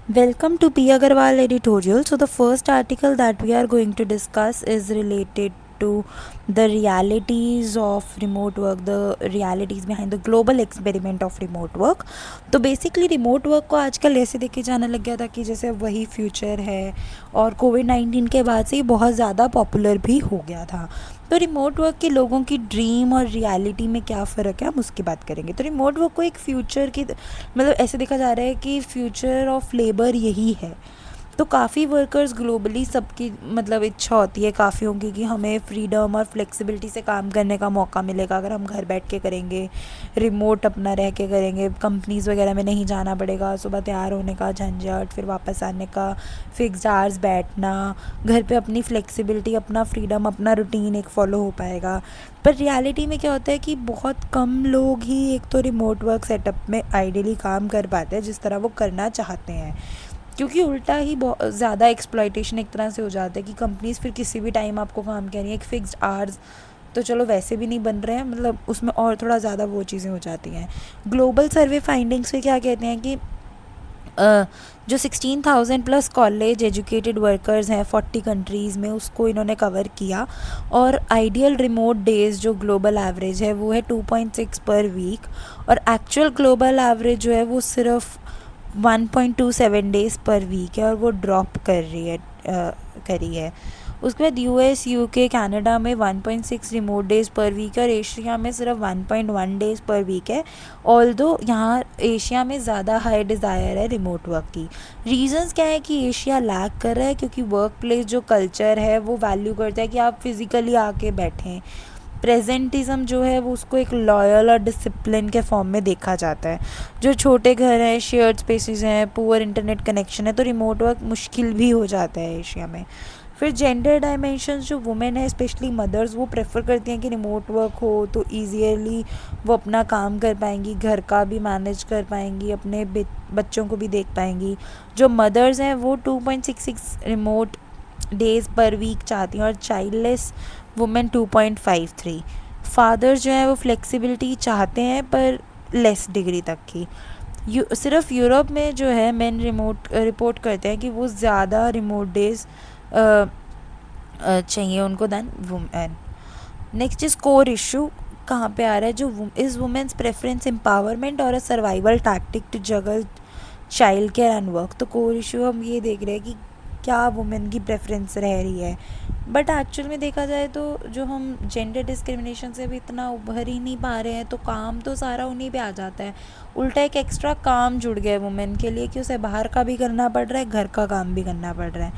Welcome to P. Agarwal editorial. So, the first article that we are going to discuss is related to the realities of remote work, the realities behind the global experiment of remote work. तो basically remote work को आजकल ऐसे देखे जाने लग गया था कि जैसे वही फ्यूचर है, और कोविड-19 के बाद से ये बहुत ज़्यादा पॉपुलर भी हो गया था। तो रिमोट वर्क के लोगों की ड्रीम और रियलिटी में क्या फ़र्क है, हम उसकी बात करेंगे। तो रिमोट वर्क को एक फ्यूचर की मतलब ऐसे देखा जा रहा है कि फ्यूचर ऑफ लेबर यही है। तो काफ़ी वर्कर्स ग्लोबली सबकी मतलब इच्छा होती है काफ़ियों की कि हमें फ्रीडम और फ्लेक्सिबिलिटी से काम करने का मौका मिलेगा अगर हम घर बैठ के करेंगे, रिमोट अपना रह के करेंगे, कंपनीज़ वगैरह में नहीं जाना पड़ेगा, सुबह तैयार होने का झंझट, फिर वापस आने का, फिक्स्ड आवर्स बैठना, घर पे अपनी फ्लेक्सिबिलिटी, अपना फ्रीडम, अपना रूटीन एक फ़ॉलो हो पाएगा। पर रियलिटी में क्या होता है कि बहुत कम लोग ही एक तो रिमोट वर्क सेटअप में आइडियली काम कर पाते हैं जिस तरह वो करना चाहते हैं, क्योंकि उल्टा ही बहुत ज़्यादा एक्सप्लॉयटेशन एक तरह से हो जाता है कि कंपनीज़ फिर किसी भी टाइम आपको काम कह रही है, एक फ़िक्स्ड आवर्स तो चलो वैसे भी नहीं बन रहे हैं, मतलब उसमें और थोड़ा ज़्यादा वो चीज़ें हो जाती हैं। ग्लोबल सर्वे फाइंडिंग्स में क्या कहते हैं कि जो 16,000 प्लस कॉलेज एजुकेटेड वर्कर्स हैं 40 कंट्रीज़ में, उसको इन्होंने कवर किया। और आइडियल रिमोट डेज़ जो ग्लोबल एवरेज है वो है 2.6 पर वीक, और एक्चुअल ग्लोबल एवरेज जो है वो सिर्फ 1.27 डेज़ पर वीक है, और वो ड्रॉप कर रही है करी है। उसके बाद यूएस, यूके, कनाडा में 1.6 रिमोट डेज़ पर वीक है, और एशिया में सिर्फ 1.1 डेज़ पर वीक है। ऑल्दो यहाँ एशिया में ज़्यादा हाई डिज़ायर है रिमोट वर्क की। रीजंस क्या है कि एशिया लैग कर रहा है, क्योंकि वर्क प्लेस जो कल्चर है वो वैल्यू करता है कि आप फिज़िकली आके बैठें। प्रेजेंटिज़म जो है वो उसको एक लॉयल और डिसिप्लिन के फॉर्म में देखा जाता है। जो छोटे घर हैं, शेयर्ड स्पेसेस हैं, पुअर इंटरनेट कनेक्शन है, तो रिमोट वर्क मुश्किल भी हो जाता है एशिया में। फिर जेंडर डायमेंशंस, जो वुमेन है स्पेशली मदर्स, वो प्रेफर करती हैं कि रिमोट वर्क हो तो ईजीली वो अपना काम कर पाएंगी, घर का भी मैनेज कर पाएंगी, अपने बच्चों को भी देख पाएंगी। जो मदर्स हैं वो 2.66 रिमोट डेज़ पर वीक चाहती हैं, और चाइल्डलेस वुमेन 2.53। फादर्स जो हैं वो फ्लेक्सिबिलिटी चाहते हैं पर लेस डिग्री तक की। सिर्फ यूरोप में जो है मेन रिपोर्ट करते हैं कि वो ज़्यादा रिमोट डेज़ चाहिए उनको than women. Next is core issue कहाँ पे आ रहा है, जो इज़ वुमेन्स प्रेफरेंस एम्पावरमेंट और a survival tactic to juggle child care and work. तो कोर इशू हम ये देख रहे हैं कि क्या वुमेन की प्रेफरेंस रह रही है। बट एक्चुअल में देखा जाए तो जो हम जेंडर डिस्क्रिमिनेशन से भी इतना उभर ही नहीं पा रहे हैं, तो काम तो सारा उन्हीं पे आ जाता है। उल्टा एक एक्स्ट्रा काम जुड़ गया है वुमेन के लिए कि उसे बाहर का भी करना पड़ रहा है, घर का काम भी करना पड़ रहा है।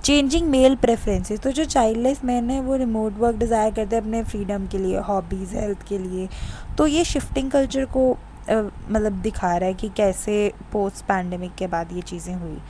चेंजिंग मेल प्रेफरेंसेस, तो जो चाइल्डलेस मैन है वो रिमोट वर्क डिज़ायर करते हैं अपने फ्रीडम के लिए, हॉबीज़, हेल्थ के लिए। तो ये शिफ्टिंग कल्चर को मतलब दिखा रहा है कि कैसे पोस्ट पैंडमिक के बाद ये चीज़ें हुई।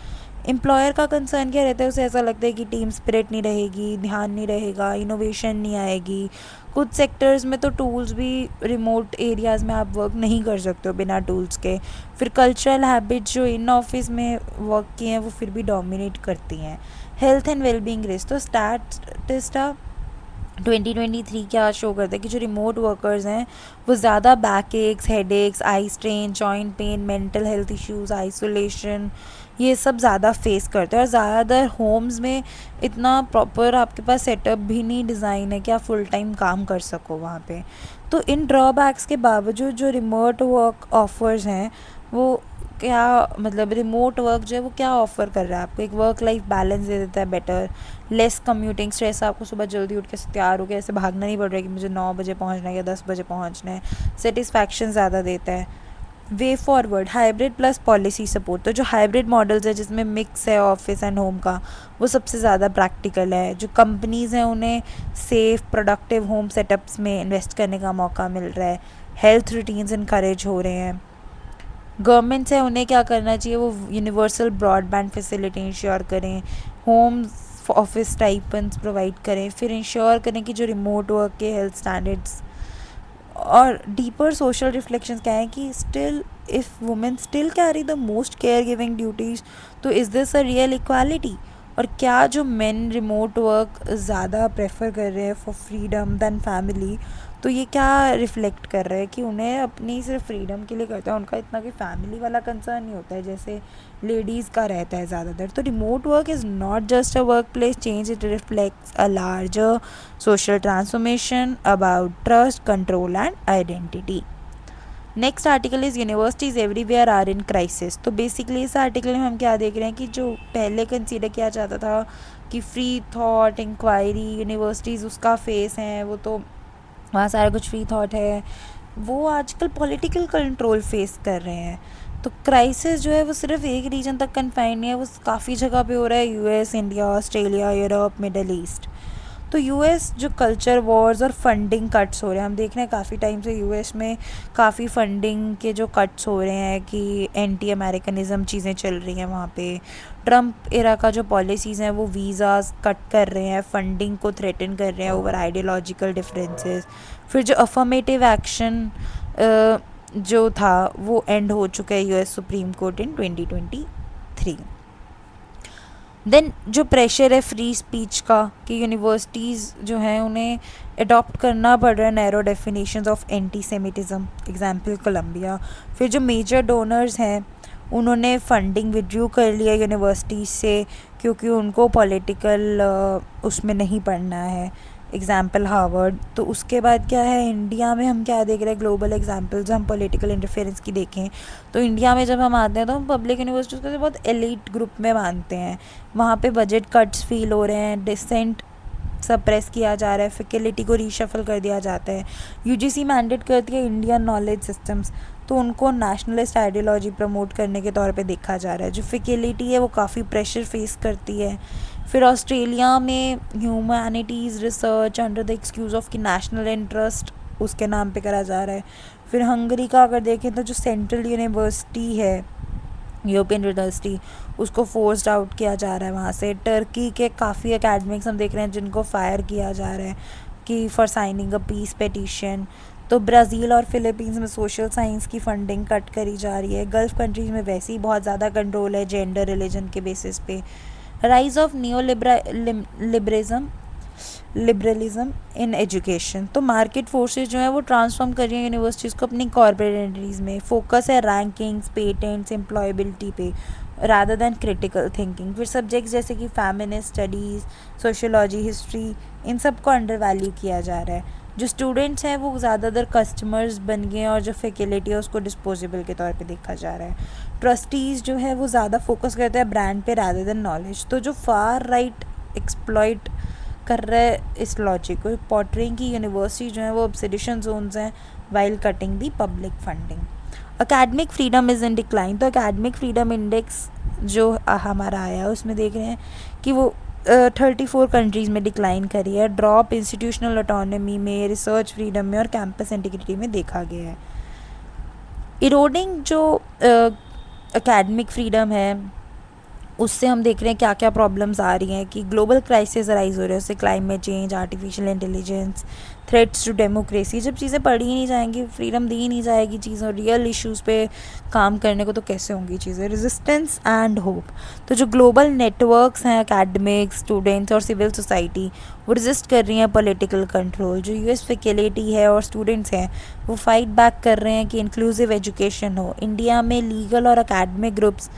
एम्प्लॉयर का कंसर्न क्या रहता है, उसे ऐसा लगता है कि टीम स्पिरिट नहीं रहेगी, ध्यान नहीं रहेगा, इनोवेशन नहीं आएगी। कुछ सेक्टर्स में तो टूल्स भी, रिमोट एरियाज़ में आप वर्क नहीं कर सकते हो बिना टूल्स के। फिर कल्चरल हैबिट्स जो इन ऑफिस में वर्क की हैं वो फिर भी डोमिनेट करती हैं। हेल्थ एंड वेलबींग रिस्क, तो स्टैटिस्टा 2023 क्या शो करता है कि जो रिमोट वर्कर्स हैं वो ज़्यादा back x, head x, eye strain, joint pain, mental health issues, isolation, ये सब ज़्यादा फेस करते हैं। और ज़्यादातर होम्स में इतना प्रॉपर आपके पास सेटअप भी नहीं डिज़ाइन है कि आप फुल टाइम काम कर सको वहाँ पे। तो इन ड्रॉबैक्स के बावजूद जो रिमोट वर्क ऑफर्स हैं वो क्या, मतलब रिमोट वर्क जो है वो क्या ऑफ़र कर रहा है आपको, एक वर्क लाइफ बैलेंस दे देता है बेटर, लेस कम्यूटिंग स्ट्रेस, आपको सुबह जल्दी उठ के तैयार होकर ऐसे भागना नहीं पड़ रहा है कि मुझे 9 बजे पहुंचना है या 10 बजे पहुंचना है, सेटिस्फैक्शन ज़्यादा देता है। Way forward hybrid plus policy support, तो जो हाइब्रिड मॉडल्स है जिसमें मिक्स है ऑफिस एंड होम का, वो सबसे ज़्यादा प्रैक्टिकल है। जो कंपनीज़ हैं उन्हें सेफ प्रोडक्टिव होम सेटअप्स में इन्वेस्ट करने का मौका मिल रहा है। हेल्थ रूटीन्स इनकरेज हो रहे हैं। गवर्नमेंट्स है उन्हें क्या करना चाहिए, वो यूनिवर्सल ब्रॉडबैंड फैसिलिटी इंश्योर करें, होम ऑफिस स्टाइपेंड्स प्रोवाइड करें, फिर इंश्योर करें कि जो रिमोट वर्क के हेल्थ स्टैंडर्ड्स। और डीपर सोशल रिफ्लेक्शंस क्या है कि still if women still carry the most caregiving duties, तो is this a real equality. और क्या जो मेन रिमोट वर्क ज़्यादा प्रेफर कर रहे हैं फॉर फ्रीडम दैन फैमिली, तो ये क्या रिफ्लेक्ट कर रहा है कि उन्हें अपनी सिर्फ फ्रीडम के लिए करता है, उनका इतना कोई फैमिली वाला कंसर्न नहीं होता है जैसे लेडीज़ का रहता है ज़्यादातर. तो remote work is not just a work place change, it reflects a larger social transformation about trust, control and identity. Next article is universities everywhere are in crisis. तो बेसिकली इस आर्टिकल में हम क्या देख रहे हैं कि जो पहले कंसीडर किया जाता था कि फ्री थॉट इंक्वायरी यूनिवर्सिटीज़ उसका फेस हैं, वो तो वहाँ सारा कुछ फ्री थॉट है, वो आजकल पॉलिटिकल कंट्रोल फेस कर रहे हैं. तो क्राइसिस जो है वो सिर्फ एक रीजन तक कन्फाइंड नहीं है, वो काफ़ी जगह पे हो रहा है, US, India, Australia, Europe, middle east. तो यूएस जो कल्चर वॉर्स और फंडिंग कट्स हो रहे हैं, हम देख रहे हैं काफ़ी टाइम से यूएस में काफ़ी फंडिंग के जो कट्स हो रहे हैं कि एंटी अमेरिकनिज़म चीज़ें चल रही हैं वहाँ पे. ट्रम्प एरा का जो पॉलिसीज़ हैं वो वीज़ाज कट कर रहे हैं, फंडिंग को थ्रेटन कर रहे हैं ओवर आइडियोलॉजिकल डिफरेंसेस. फिर जो अफर्मेटिव एक्शन जो था वो एंड हो चुका है यूएस सुप्रीम कोर्ट इन 2023. देन जो प्रेशर है फ्री स्पीच का कि यूनिवर्सिटीज़ जो हैं उन्हें अडॉप्ट करना पड़ रहा है narrow definitions of antisemitism, example Columbia. फिर जो मेजर डोनर्स हैं उन्होंने फंडिंग विड्रू कर लिया यूनिवर्सिटीज़ से क्योंकि उनको पॉलिटिकल उसमें नहीं पढ़ना है, एग्जाम्पल हार्वर्ड. तो उसके बाद क्या है, इंडिया में हम क्या देख रहे हैं, ग्लोबल एग्जाम्पल्स हम पॉलिटिकल इंटरफेरेंस की देखें तो इंडिया में जब हम आते हैं तो हम पब्लिक यूनिवर्सिटीज़ को बहुत एलिट ग्रुप में मानते हैं. वहाँ पे बजट कट्स फील हो रहे हैं, डिसेंट सप्रेस किया जा रहा है, फैकल्टी को रीशफल कर दिया जाता है. यूजीसी मैंडेट करती है इंडियन नॉलेज सिस्टम्स, तो उनको नेशनलिस्ट आइडियोलॉजी प्रमोट करने के तौर पे देखा जा रहा है. जो फैकल्टी है वो काफ़ी प्रेशर फेस करती है. फिर ऑस्ट्रेलिया में humanities research under the excuse of कि नेशनल इंटरेस्ट उसके नाम पे करा जा रहा है. फिर हंगरी का अगर देखें तो जो सेंट्रल यूनिवर्सिटी है यूरोपियन यूनिवर्सिटी, उसको फोर्स्ड आउट किया जा रहा है वहाँ से. टर्की के काफ़ी एकेडमिक्स हम देख रहे हैं जिनको फायर किया जा रहा है कि for signing a peace petition. तो ब्राज़ील और फिलीपींस में सोशल साइंस की फंडिंग कट करी जा रही है. गल्फ़ कंट्रीज़ में वैसे ही बहुत ज़्यादा कंट्रोल है जेंडर रिलीजन के बेसिस पे. Rise of neo liberalism in education. तो मार्केट फोर्सेज जो है वो ट्रांसफॉर्म कर रही हैं यूनिवर्सिटीज़ को अपनी कॉर्पोरेट एंटिटीज़ में. फोकस है रैंकिंग्स, पेटेंट्स, एम्प्लॉयबिलिटी पे रादर दैन क्रिटिकल थिंकिंग. फिर सब्जेक्ट्स जैसे कि फेमिनिस्ट स्टडीज़, सोशियोलॉजी, हिस्ट्री, इन सब को अंडर वैल्यू किया जा रहा है. जो स्टूडेंट्स हैं वो ज़्यादातर कस्टमर्स बन गए हैं और जो फैकल्टी है उसको डिस्पोजेबल के तौर पे देखा जा रहा है. ट्रस्टीज़ जो है वो ज़्यादा फोकस करते हैं ब्रांड पे रादर देन नॉलेज. तो जो फार राइट एक्सप्लॉइट कर रहा है इस लॉजिक को, पोर्ट्रेइंग की यूनिवर्सिटी जो है वो ऑब्सेडिशन जोन्स हैं while cutting the public funding. Academic freedom is in decline. तो अकेडमिक फ्रीडम इंडेक्स जो हमारा आया है उसमें देख रहे हैं कि वो 34 कंट्रीज़ में डिक्लाइन करी है. ड्रॉप इंस्टीट्यूशनल ऑटोनमी में, रिसर्च फ्रीडम में और कैंपस इंटीग्रिटी में देखा गया है. इरोडिंग जो एकेडमिक फ्रीडम है उससे हम देख रहे हैं क्या क्या प्रॉब्लम्स आ रही हैं कि ग्लोबल क्राइसिस अराइज हो रहे हैं उससे, climate change, artificial intelligence, threats to democracy. जब चीज़ें पढ़ी ही नहीं जाएंगी, फ्रीडम दी ही नहीं जाएगी चीज़ों रियल इश्यूज़ पे काम करने को, तो कैसे होंगी चीज़ें. Resistance and hope. तो जो ग्लोबल नेटवर्क्स हैं एकेडमिक्स, स्टूडेंट्स और सिविल सोसाइटी वो रेजिस्ट कर रही हैं पॉलिटिकल कंट्रोल. जो यूएस फैकल्टी है और स्टूडेंट्स हैं वो फाइट बैक कर रहे हैं कि इंक्लूसिव एजुकेशन हो. इंडिया में लीगल और एकेडमिक ग्रुप्स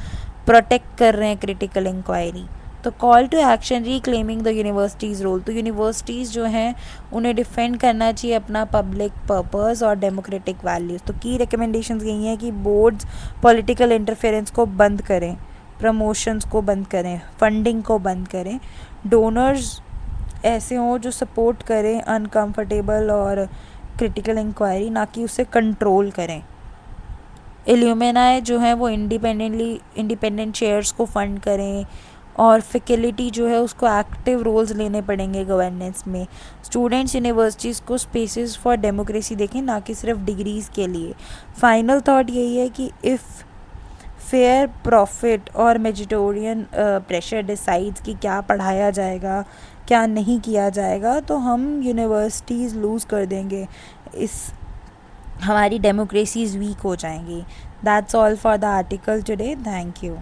प्रोटेक्ट कर रहे हैं क्रिटिकल इंक्वायरी. तो call to action reclaiming the universities role. तो यूनिवर्सिटीज़ जो हैं उन्हें डिफेंड करना चाहिए अपना पब्लिक पर्पस और डेमोक्रेटिक वैल्यूज़. तो की रिकमेंडेशंस यही हैं कि बोर्ड्स पॉलिटिकल इंटरफेरेंस को बंद करें, प्रमोशंस को बंद करें, फंडिंग को बंद करें, डोनर्स ऐसे हों जो सपोर्ट करें अनकम्फर्टेबल और क्रिटिकल इंक्वायरी, ना कि उसे कंट्रोल करें. इल्यूमिनाई जो है वो इंडिपेंडेंट चेयर्स को फंड करें और फैकल्टी जो है उसको एक्टिव रोल्स लेने पड़ेंगे गवर्नेंस में. स्टूडेंट्स यूनिवर्सिटीज़ को स्पेसेस फॉर डेमोक्रेसी देखें, ना कि सिर्फ डिग्रीज़ के लिए. फाइनल थॉट यही है कि इफ़ फेयर प्रॉफिट और मेजिटोरियन प्रेशर डिसाइड्स कि क्या पढ़ाया जाएगा क्या नहीं किया जाएगा, तो हम यूनिवर्सिटीज़ लूज़ कर देंगे, इस हमारी डेमोक्रेसीज़ वीक हो जाएंगी. That's all for the article today. Thank you.